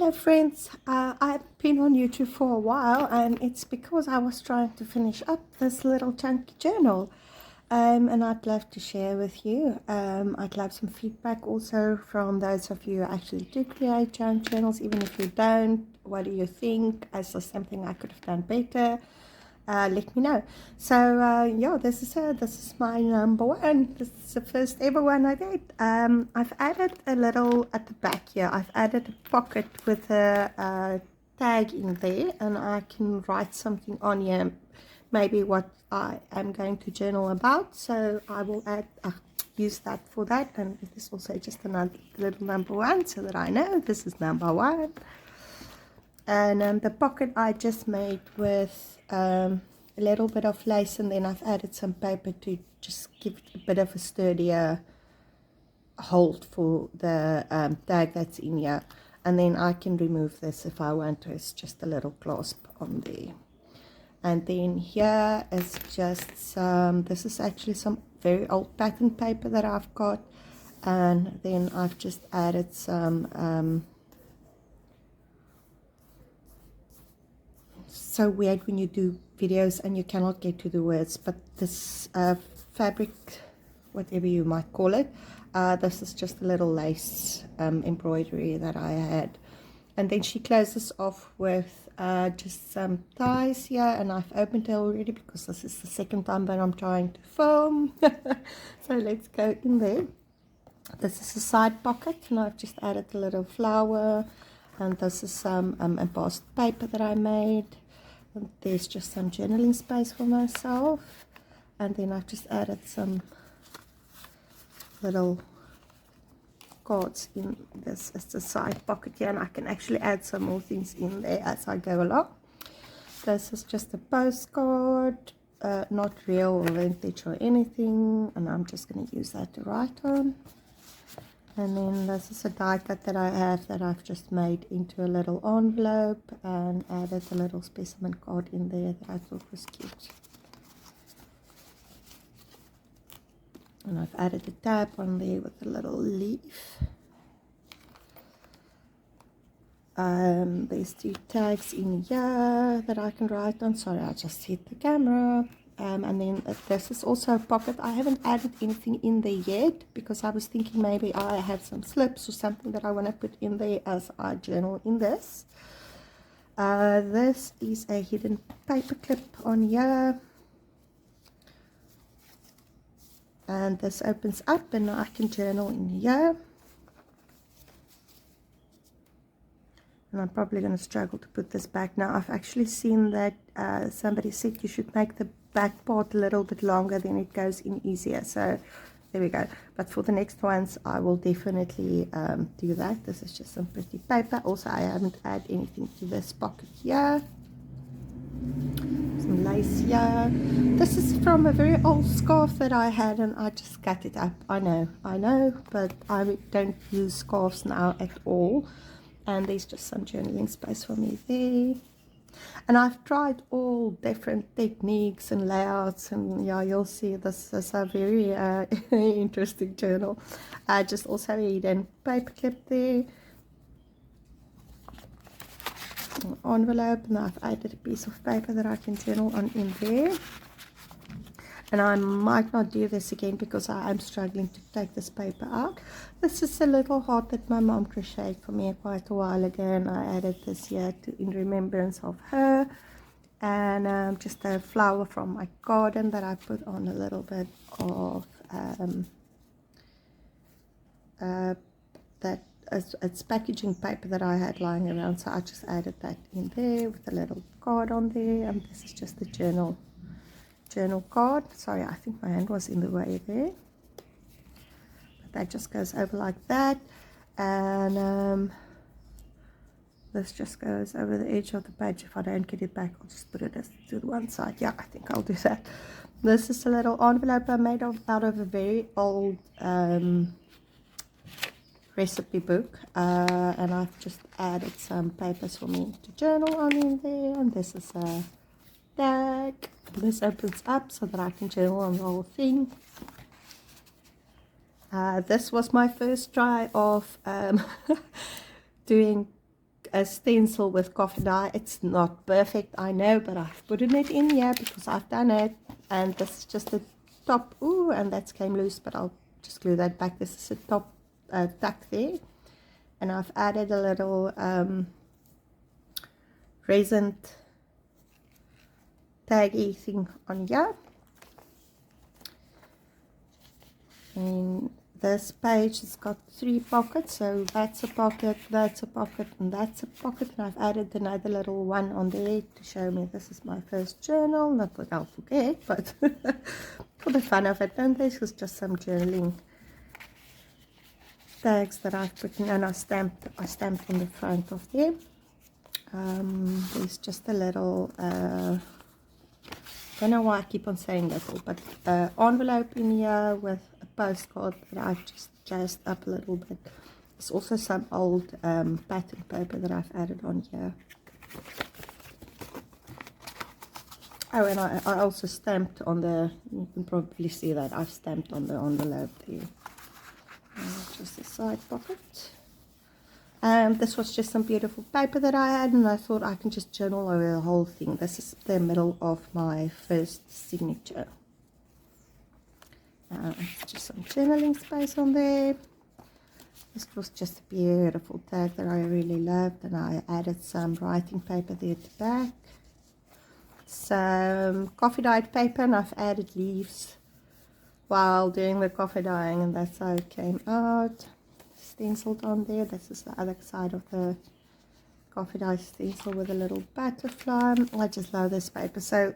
Hello friends, I've been on YouTube for a while and it's because I was trying to finish up this little chunky journal and I'd love to share with you. I'd love some feedback also from those of you who actually do create junk journals. Even if you don't, what do you think? Is there something I could have done better? Let me know. So yeah, this is my number one. This is the first ever one I did. I've added a little at the back here. I've added a pocket with a tag in there, and I can write something on here, maybe what I am going to journal about. So I will use that for that, and it is also just another little number one, so that I know this is number one. And the pocket I just made with a little bit of lace, and then I've added some paper to just give it a bit of a sturdier hold for the tag that's in here. And then I can remove this if I want to. It's just a little clasp on there. And then here is just some, this is actually some very old pattern paper that I've got, and then I've just added some so weird when you do videos and you cannot get to the words, but this fabric, whatever you might call it, this is just a little lace embroidery that I had. And then she closes off with just some ties here, and I've opened it already because this is the second time that I'm trying to film. So let's go in there. This is a side pocket, and I've just added a little flower, and this is some embossed paper that I made. And there's just some journaling space for myself, and then I've just added some little cards in this as a side pocket here, and I can actually add some more things in there as I go along. This is just a postcard, not real or vintage or anything, and I'm just going to use that to write on. And then this is a die cut that I have that I've just made into a little envelope and added a little specimen card in there that I thought was cute. And I've added a tab on there with a little leaf. There's 2 tags in here that I can write on. Sorry, I just hit the camera. And then this is also a pocket. I haven't added anything in there yet because I was thinking maybe I have some slips or something that I want to put in there as I journal in this. This is a hidden paper clip on here. And this opens up and I can journal in here. And I'm probably going to struggle to put this back now. I've actually seen that somebody said you should make the back part a little bit longer, then it goes in easier. So there we go. But for the next ones I will definitely do that. This is just some pretty paper. Also, I haven't added anything to this pocket here. Some lace here. This is from a very old scarf that I had, and I just cut it up. I know, but I don't use scarves now at all. And there's just some journaling space for me there. And I've tried all different techniques and layouts, and yeah, you'll see this is a very interesting journal. Just also a hidden paper clip there, an envelope, and I've added a piece of paper that I can journal on in there. And I might not do this again because I am struggling to take this paper out. This is a little heart that my mom crocheted for me quite a while ago, and I added this here in remembrance of her. And just a flower from my garden that I put on a little bit of it's packaging paper that I had lying around, so I just added that in there with a little card on there. And this is just the journal card. Sorry, I think my hand was in the way there, but that just goes over like that. And this just goes over the edge of the page. If I don't get it back, I'll just put it to the one side. Yeah, I think I'll do that. This is a little envelope I made out of a very old recipe book, and I've just added some papers for me to journal on in there. And this is a tag. This opens up so that I can journal on the whole thing. This was my first try of doing a stencil with coffee dye. It's not perfect, I know, but I've put it in here because I've done it. And this is just the top. Ooh, and that came loose, but I'll just glue that back. This is a top tuck there. And I've added a little resin taggy thing on here. And this page has got 3 pockets, so that's a pocket, that's a pocket, and that's a pocket. And I've added another little one on there to show me this is my first journal. Not that I'll forget, but for the fun of it. And this was just some journaling tags that I've put in, and I stamped on the front of there. There's just a little don't know why I keep on saying little, but envelope in here with a postcard that I've just jazzed up a little bit. There's also some old pattern paper that I've added on here. Oh, and I also stamped on the, you can probably see that I've stamped on the envelope there. Just a side pocket. This was just some beautiful paper that I had, and I thought I can just journal over the whole thing. This is the middle of my first signature. Just some journaling space on there. This was just a beautiful tag that I really loved, and I added some writing paper there at the back. Some coffee dyed paper, and I've added leaves while doing the coffee dyeing, and that's how it came out. Stenciled on there. This is the other side of the coffee dye stencil with a little butterfly. I just love this paper. So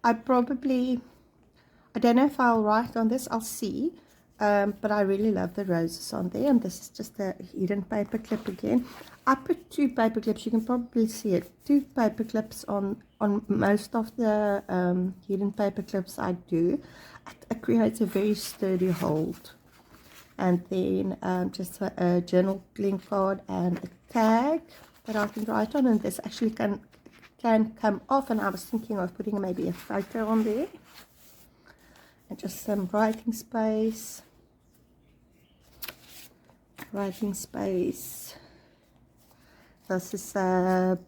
I don't know if I'll write on this, I'll see, but I really love the roses on there. And this is just a hidden paper clip again. I put 2 paper clips, you can probably see it, 2 paper clips on most of the hidden paper clips I do. It creates a very sturdy hold. And then just a journal link card and a tag that I can write on, and this actually can come off, and I was thinking of putting maybe a photo on there, and just some writing space. This is a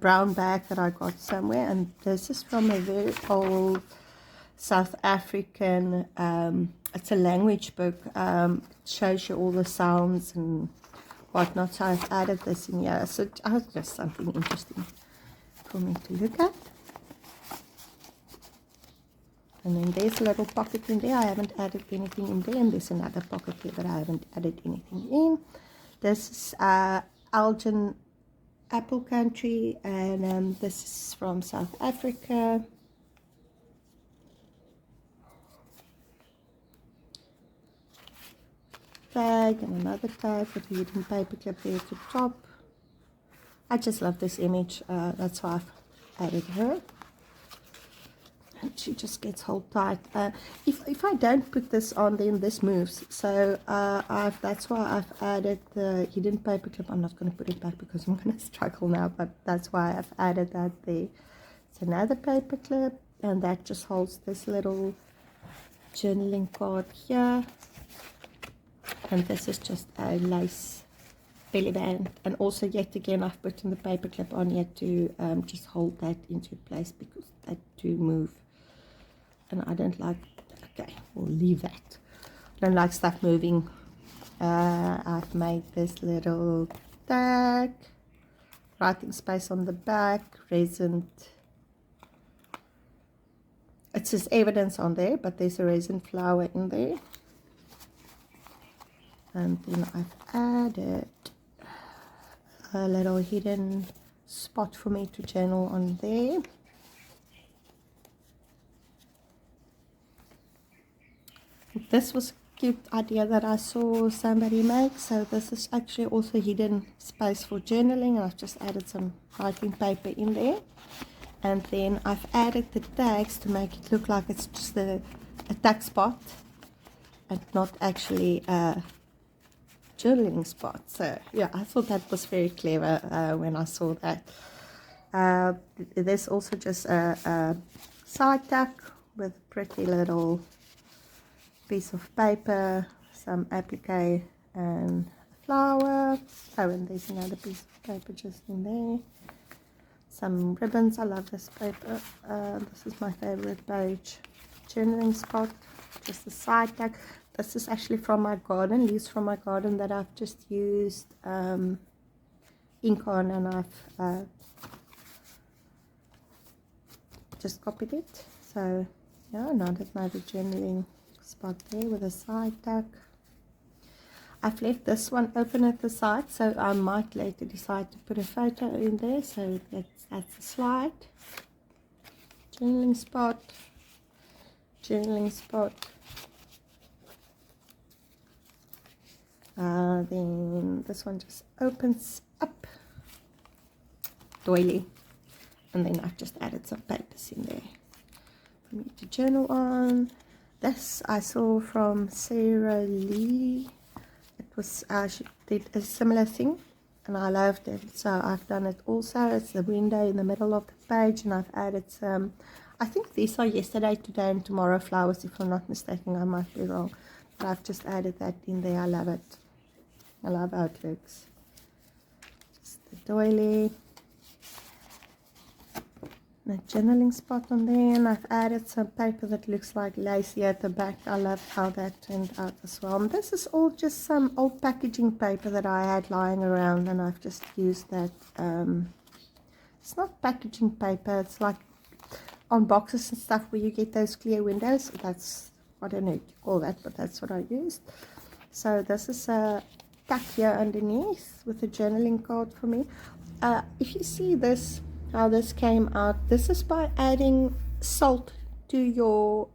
brown bag that I got somewhere, and this is from a very old South African, it's a language book, shows you all the sounds and whatnot, so I've added this in here, so it's just something interesting for me to look at. And then there's a little pocket in there, I haven't added anything in there, and there's another pocket here that I haven't added anything in. This is Elgin Apple Country, and this is from South Africa. Tag and another tag with a hidden paper clip there at the top. I just love this image, that's why I've added her. And she just gets hold tight. If I don't put this on, then this moves. So that's why I've added the hidden paper clip. I'm not going to put it back because I'm going to struggle now, but that's why I've added that there. It's another paper clip, and that just holds this little journaling card here. And this is just a lace belly band, and also yet again I've put in the paper clip on here to just hold that into place because that do move, and I don't like, okay, we'll leave that. I don't like stuff moving. I've made this little tag, writing space on the back, resin. It says evidence on there, but there's a resin flower in there. And then I've added a little hidden spot for me to journal on there. This was a cute idea that I saw somebody make. So this is actually also hidden space for journaling. I've just added some writing paper in there. And then I've added the tags to make it look like it's just a tag spot and not actually a journaling spot. So yeah, I thought that was very clever when I saw that. There's also just a side tuck with a pretty little piece of paper, some applique, and a flower. Oh, and there's another piece of paper just in there. Some ribbons. I love this paper. This is my favorite page. Journaling spot. Just a side tag. This is actually from my garden, leaves from my garden that I've just used ink on, and I've just copied it. So yeah, another journaling spot there with a side tag. I've left this one open at the side, so I might later decide to put a photo in there. So that's a slide. Journaling spot. Journaling spot. Then this one just opens up. Doily. And then I've just added some papers in there for me to journal on. This I saw from Sarah Lee. It was she did a similar thing and I loved it, so I've done it also. It's the window in the middle of the page, and I've added some, I think these are yesterday, today and tomorrow flowers, if I'm not mistaken. I might be wrong, but I've just added that in there. I love it. I love how it looks. Just the doily. The journaling spot on there, and I've added some paper that looks like lace here at the back. I love how that turned out as well. And this is all just some old packaging paper that I had lying around, and I've just used that. It's not packaging paper, it's like on boxes and stuff where you get those clear windows. That's, I don't know what you call that, but that's what I used. So this is a tuck here underneath with a journaling card for me. If you see this, how this came out, this is by adding salt to your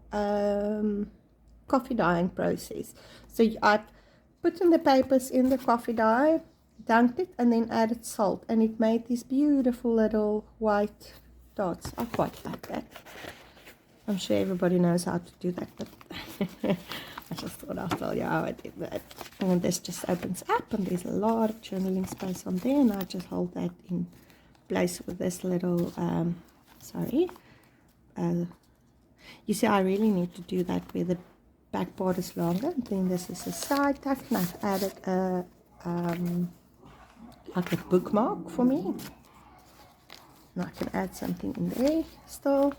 coffee dyeing process. So I've put in the papers in the coffee dye, dunked it, and then added salt, and it made these beautiful little white dots. I quite like that. I'm sure everybody knows how to do that, but I just thought I'll tell you how I did that. And this just opens up, and there's a lot of journaling space on there, and I just hold that in place with this little you see, I really need to do that where the back part is longer. Then this is a side tuck, and I've added a like a bookmark for me, and I can add something in there still.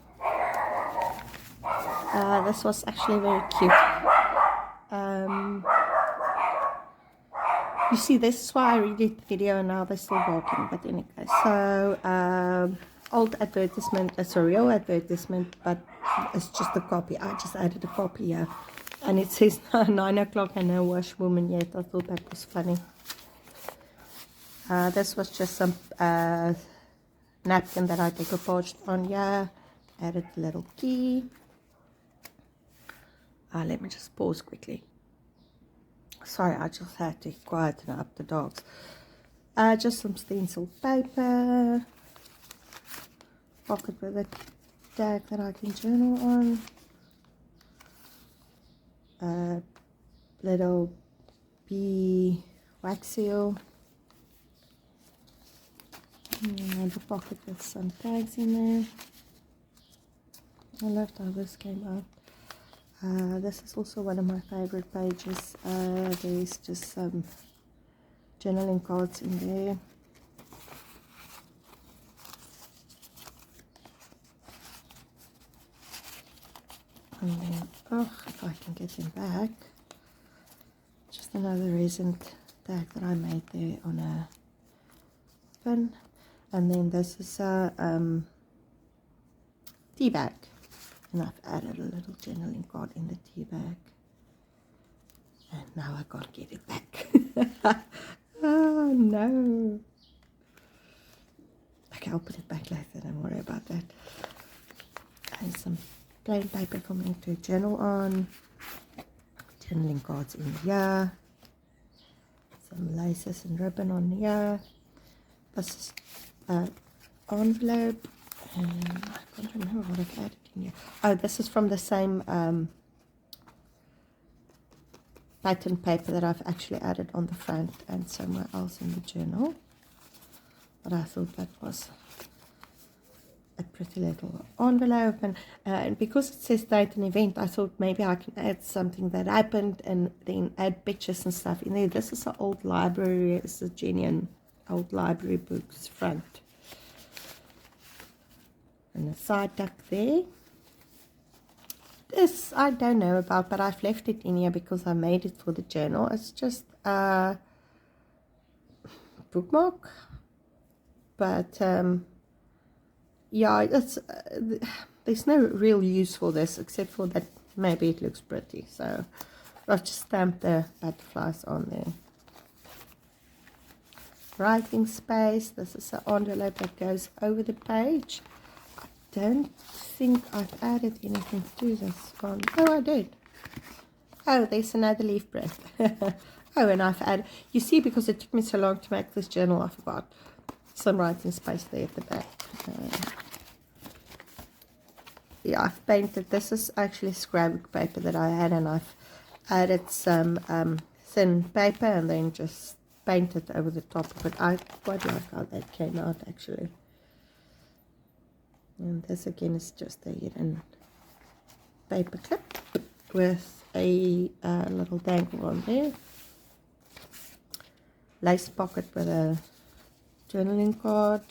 This was actually very cute. You see, this is why I redid the video, and now they're still walking. But anyway, so old advertisement, it's a real advertisement, but it's just a copy. I just added a copy here, and it says 9 o'clock and no washwoman yet. I thought that was funny. This was just some napkin that I decoupaged on here. Added a little key. Let me just pause quickly. Sorry, I just had to quieten up the dogs. Just some stenciled paper. Pocket with a tag that I can journal on. Little bee wax seal. And the pocket with some tags in there. I loved how this came out. This is also one of my favorite pages. There's just some journaling cards in there. And then, if I can get them back, just another resin tag that I made there on a pin. And then this is a tea bag. And I've added a little journaling card in the tea bag. And now I can't get it back. Oh no. Okay, I'll put it back later, don't worry about that. And some plain paper for me to journal on. Journaling cards in here. Some laces and ribbon on here. This is an envelope. And I can't remember what I've added in here. Oh, this is from the same pattern paper that I've actually added on the front and somewhere else in the journal. But I thought that was a pretty little envelope, and because it says date and event, I thought maybe I can add something that happened and then add pictures and stuff in there. This is an old library. It's a genuine old library books front, and a side tuck there. This I don't know about, but I've left it in here because I made it for the journal. It's just a bookmark, but yeah, it's there's no real use for this except for that maybe it looks pretty. So I've just stamped the butterflies on there. Writing space. This is an envelope that goes over the page. I don't think I've added anything to this one. Oh, I did. Oh, there's another leaf print. Oh, and I've added, you see, because it took me so long to make this journal, I forgot some writing space there at the back. Yeah, I've painted, this is actually scrapbook paper that I had, and I've added some thin paper and then just painted over the top of it. I quite like how that came out, actually. And this again is just a hidden paper clip with a little dangle on there. Lace pocket with a journaling card.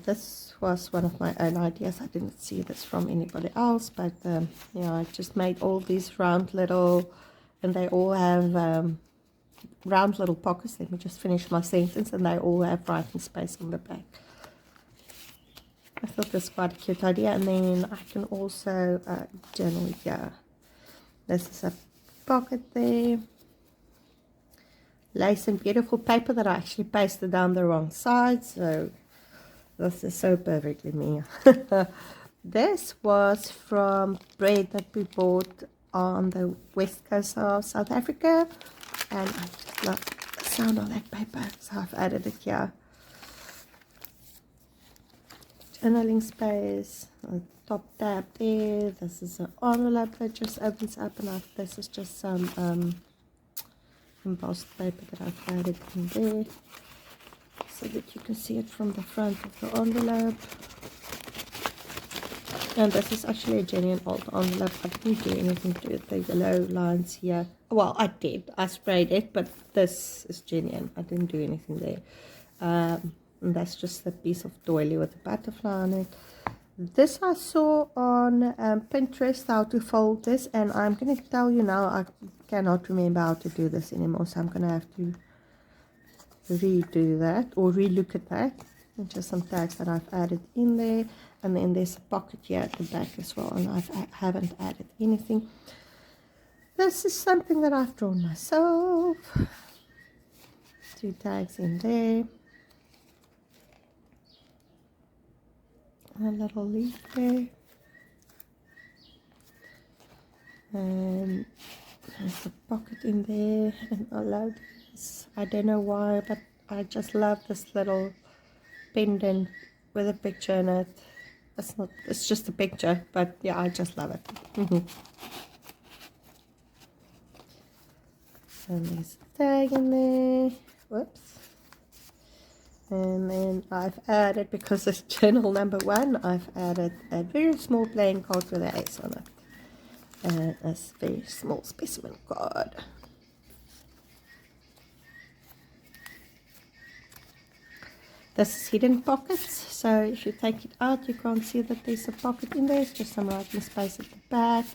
This was one of my own ideas. I didn't see this from anybody else, but yeah, I just made all these round little, and they all have round little pockets. Let me just finish my sentence. And they all have writing space on the back. I thought this was quite a cute idea. And then I can also journal here. This is a pocket there. Lace and beautiful paper that I actually pasted down the wrong side, so this is so perfectly me. This was from bread that we bought on the west coast of South Africa, and I just love the sound of that paper, so I've added it here. Journaling space, a top tab there. This is an envelope that just opens up, and this is just some embossed paper that I've added in there so that you can see it from the front of the envelope. And this is actually a genuine old envelope. I didn't do anything to it. The yellow lines here, well, I did, I sprayed it, but this is genuine. I didn't do anything there. And that's just a piece of doily with a butterfly on it. This I saw on Pinterest, how to fold this, and I'm going to tell you now, I cannot remember how to do this anymore, so I'm going to have to redo that, or relook at that. And just some tags that I've added in there, and then there's a pocket here at the back as well, and I haven't added anything. This is something that I've drawn myself. 2 tags in there. A little leaf there, and there's a pocket in there, and I love this. I don't know why, but I just love this little pendant with a picture in it. It's just a picture, but yeah, I just love it. And there's a tag in there. Whoops. And then I've added, because it's journal number 1, I've added a very small playing card with an ace on it. And a very small specimen card. This is hidden pockets, so if you take it out, you can't see that there's a pocket in there. It's just some writing space at the back,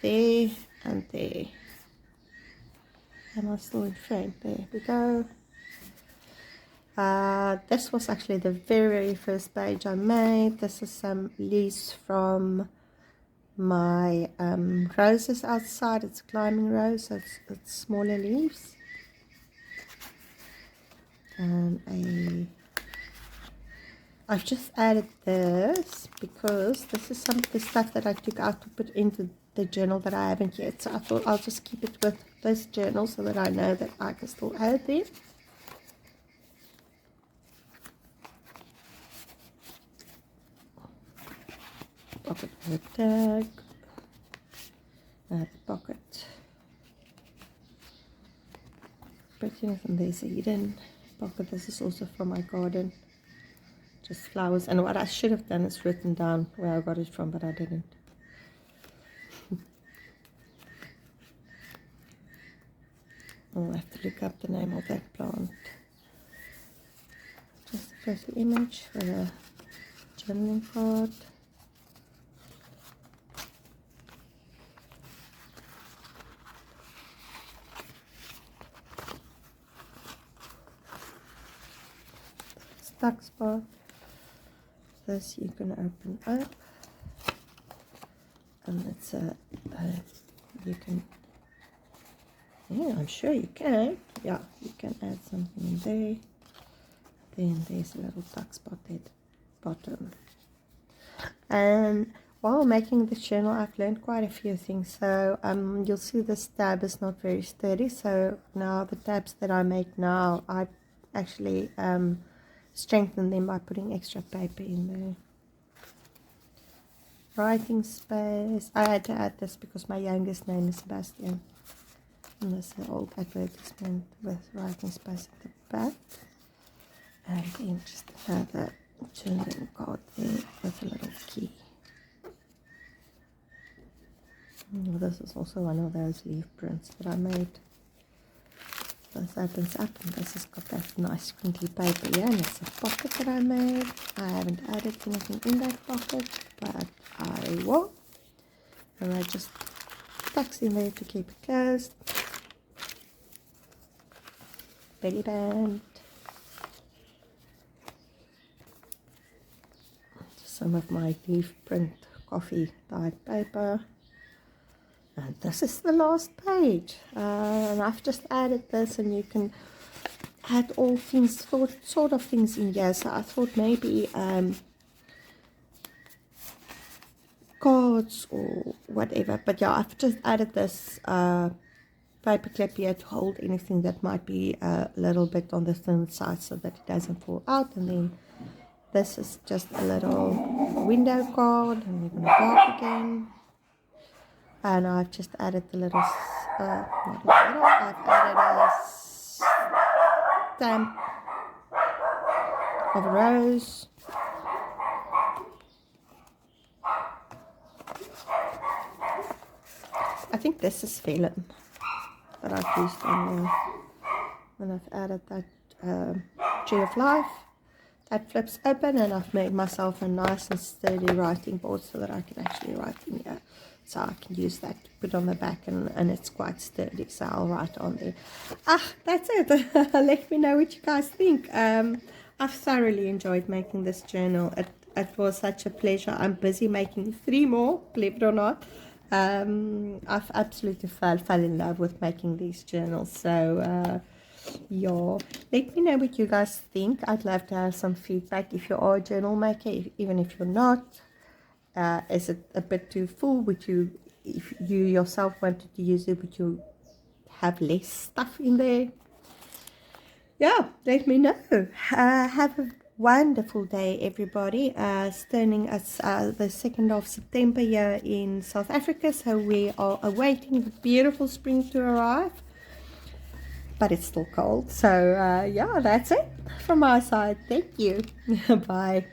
there, and there. Am I still in frame? There we go. This was actually the very first page I made. This is some leaves from my roses outside. It's a climbing rose, so it's smaller leaves. And I've just added this because this is some of the stuff that I took out to put into the journal that I haven't yet. So I thought I'll just keep it with this journal so that I know that I can still add them. Pocket with a tag, pocket prettiness, and there's a hidden pocket. This is also from my garden. just flowers. And what I should have done is written down where I got it from, but I didn't. I'll have to look up the name of that plant. Just a pretty image for the journaling card. Stuck spot. This you can open up, and it's you can. Yeah, I'm sure you can. Yeah, you can add something in there. Then there's a little tuck spot at the bottom. And while making this journal, I've learned quite a few things. So you'll see this tab is not very sturdy. So now the tabs that I make now, I actually strengthen them by putting extra paper in there. Writing space. I had to add this because my youngest name is Sebastian. And this is an old advertisement with writing space at the back. And then just another journaling card there with a little key. This is also one of those leaf prints that I made. This opens up, and this has got that nice crinkly paper here, and it's a pocket that I made. I haven't added anything in that pocket, but I will. And I just tucks in there to keep it closed. Belly band. Some of my leaf print coffee dyed paper. And this is the last page. And I've just added this, and you can add all things, sort of things in here. So I thought maybe cards or whatever. But yeah, I've just added this paper clip here to hold anything that might be a little bit on the thin side so that it doesn't fall out. And then this is just a little window card, and we're going to bark again. And I've just added the little, I've added a stamp of a rose. I think this is vellum that I've used on there. And I've added that tree of life. That flips open, and I've made myself a nice and sturdy writing board so that I can actually write in here. So I can use that to put on the back, and it's quite sturdy, so I'll write on there. That's it. Let me know what you guys think. I've thoroughly enjoyed making this journal. It was such a pleasure. I'm busy making 3 more, believe it or not. I've absolutely fell in love with making these journals. So yeah, let me know what you guys think. I'd love to have some feedback. If you are a journal maker, even if you're not, is it a bit too full? Would you, if you yourself wanted to use it, would you have less stuff in there? Yeah, let me know. Have a wonderful day, everybody. It's turning us the 2nd of September here in South Africa, so we are awaiting the beautiful spring to arrive. But it's still cold. So yeah, that's it from my side. Thank you. Bye.